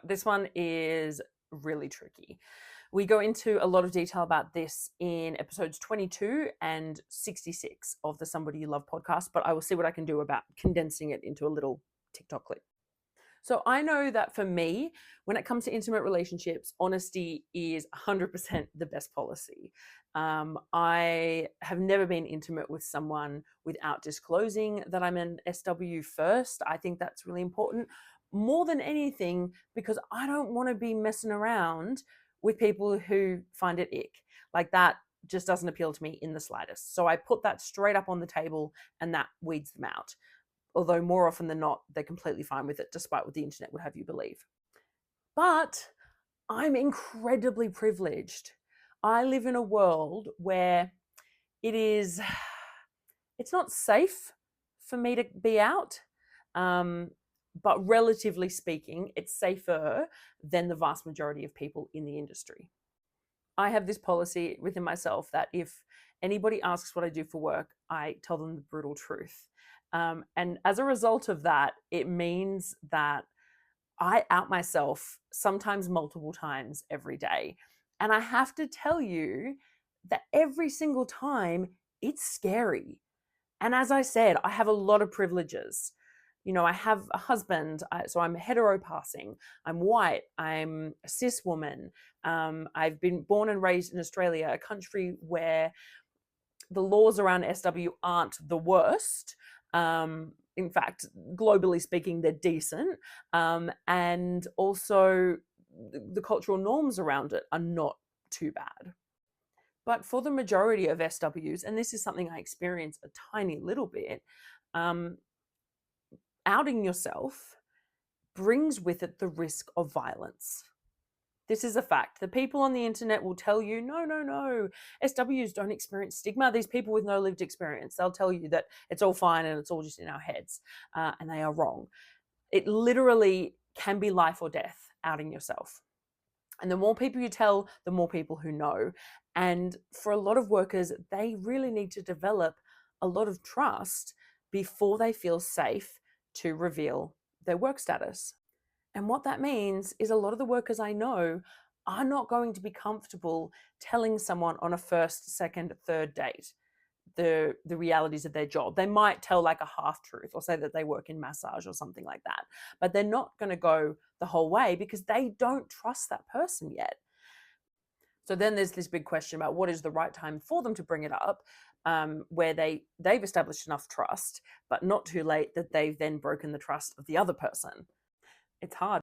this one is really tricky. We go into a lot of detail about this in episodes 22 and 66 of the Somebody You Love podcast, but I will see what I can do about condensing it into a little TikTok clip. So I know that for me, when it comes to intimate relationships, honesty is 100% the best policy. I have never been intimate with someone without disclosing that I'm an SW first. I think that's really important more than anything because I don't want to be messing around with people who find it ick. Like that just doesn't appeal to me in the slightest. So I put that straight up on the table and that weeds them out. Although more often than not, they're completely fine with it, despite what the internet would have you believe. But I'm incredibly privileged. I live in a world where it's not safe for me to be out, but relatively speaking, it's safer than the vast majority of people in the industry. I have this policy within myself that if anybody asks what I do for work, I tell them the brutal truth. And as a result of that, it means that I out myself sometimes multiple times every day. And I have to tell you that every single time it's scary. And as I said, I have a lot of privileges. You know, I have a husband, so I'm hetero passing, I'm white, I'm a cis woman. I've been born and raised in Australia, a country where the laws around SW aren't the worst. In fact, globally speaking, they're decent. And also the cultural norms around it are not too bad. But for the majority of SWs, and this is something I experience a tiny little bit, outing yourself brings with it the risk of violence. This is a fact. The people on the internet will tell you, no, SWs don't experience stigma. These people with no lived experience, they'll tell you that it's all fine and it's all just in our heads. And they are wrong. It literally can be life or death outing yourself. And the more people you tell, the more people who know. And for a lot of workers, they really need to develop a lot of trust before they feel safe to reveal their work status. And what that means is a lot of the workers I know are not going to be comfortable telling someone on a first, second, third date the realities of their job. They might tell like a half truth or say that they work in massage or something like that, but they're not going to go the whole way because they don't trust that person yet. So then there's this big question about what is the right time for them to bring it up, where they've established enough trust, but not too late that they've then broken the trust of the other person. It's hard.